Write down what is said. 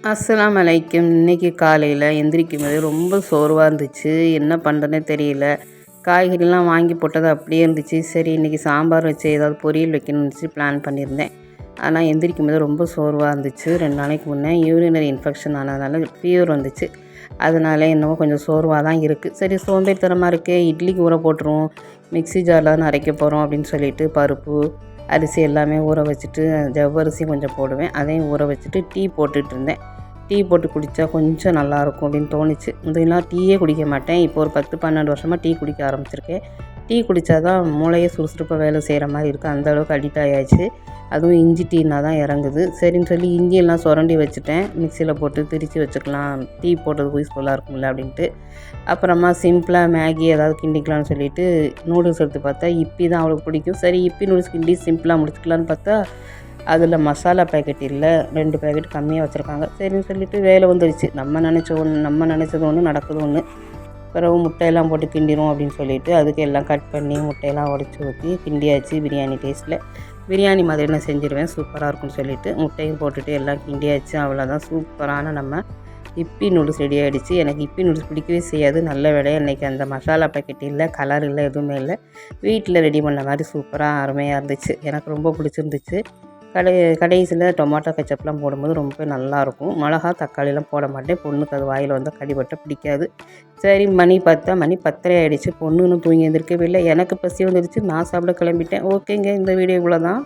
அஸ்ஸலாமு அலைக்கும். இன்றைக்கி காலையில் எந்திரிக்கும்போது ரொம்ப சோர்வாக இருந்துச்சு. என்ன பண்ணுறதுனே தெரியல. காய்கறிலாம் வாங்கி போட்டது அப்படியே இருந்துச்சு. சரி இன்றைக்கி சாம்பார் வச்சு ஏதாவது பொரியல் வைக்கணும்னு பிளான் பண்ணியிருந்தேன். ஆனால் எந்திரிக்கும்போது ரொம்ப சோர்வாக இருந்துச்சு. 2 நாளைக்கு முன்னே யூரினரி இன்ஃபெக்ஷன் ஆனதுனால ஃபீவர் வந்துச்சு. அதனால என்னவோ கொஞ்சம் சோர்வாக தான் இருக்குது. சரி சோம்பேறித்தனமாக இருக்கே, இட்லிக்கு ஊற போட்டுருவோம், மிக்ஸி ஜாரில் தான் அரைக்க போகிறோம் அப்படின்னு சொல்லிட்டு பருப்பு அரிசி எல்லாமே ஊற வச்சுட்டு, ஜவ்வரிசி கொஞ்சம் போடுவேன், அதையும் ஊற வச்சுட்டு டீ போட்டுட்டு இருந்தேன். டீ போட்டு குடித்தா கொஞ்சம் நல்லாயிருக்கும் அப்படின்னு தோணுச்சு. இதெல்லாம் டீயே குடிக்க மாட்டேன். இப்போ ஒரு 10-12 வருஷமாக டீ குடிக்க ஆரம்பிச்சிருக்கேன். டீ குடித்தா தான் மூளையே சுறுசுறுப்பாக வேலை செய்கிற மாதிரி இருக்குது. அந்தளவுக்கு அடிக்ட் ஆயாச்சு. அதுவும் இஞ்சி டீனா தான் இறங்குது. சரின்னு சொல்லி இஞ்சியெல்லாம் சுரண்டி வச்சுட்டேன். மிக்சியில் போட்டு திரித்து வச்சுக்கலாம், டீ போட்டது யூஸ்ஃபுல்லாக இருக்கும்ல அப்படின்ட்டு. அப்புறமா சிம்பிளாக மேகி ஏதாவது கிண்டிக்கலாம்னு சொல்லிவிட்டு நூடுல்ஸ் எடுத்து பார்த்தா இப்பி தான் அவளுக்கு பிடிக்கும். சரி இப்பி நூடுல்ஸ் கிண்டி சிம்பிளாக முடிச்சுக்கலான்னு பார்த்தா அதில் மசாலா பேக்கெட் இல்லை, 2 பேக்கெட் கம்மியாக வச்சுருக்காங்க. சரின்னு சொல்லிவிட்டு வேலை வந்துடுச்சு. நம்ம நினச்சது ஒன்று நடக்குது ஒன்று. பிறகு முட்டையெல்லாம் போட்டு கிண்டிடும் அப்படின்னு சொல்லிவிட்டு அதுக்கு எல்லாம் கட் பண்ணி முட்டையெல்லாம் உடச்சி ஊற்றி கிண்டியாச்சு. பிரியாணி டேஸ்ட்டில் பிரியாணி மாதிரி நான் செஞ்சுருவேன், சூப்பராக இருக்கும்னு சொல்லிவிட்டு முட்டையும் போட்டுட்டு எல்லாம் கிண்டியாச்சு. அவ்வளோதான், சூப்பரான நம்ம இப்பி நூடுல்ஸ் ரெடி ஆகிடுச்சு. எனக்கு இப்பி நூடுல்ஸ் பிடிக்கவே செய்யாது. நல்ல வேலையாக இன்றைக்கி அந்த மசாலா பேக்கெட் இல்லை, கலர் இல்லை, எதுவுமே இல்லை. வீட்டில் ரெடி பண்ண மாதிரி சூப்பராக அருமையாக இருந்துச்சு. எனக்கு ரொம்ப பிடிச்சிருந்துச்சு. கடைசியில் டொமாட்டோ கெச்சப்லாம் போடும்போது ரொம்ப நல்லாயிருக்கும். மிளகா தக்காளிலாம் போட மாட்டேன், பொண்ணுக்கு அது வாயில் வந்தால் கடிபட்ட பிடிக்காது. சரி மணி 10:30 ஆகிடுச்சு. பொண்ணு இன்னும் தூங்கி எழுந்திருக்கவே இல்லை. எனக்கு பசி வந்துடுச்சு, நான் சாப்பிட கிளம்பிட்டேன். ஓகேங்க, இந்த வீடியோ இவ்வளோ தான்.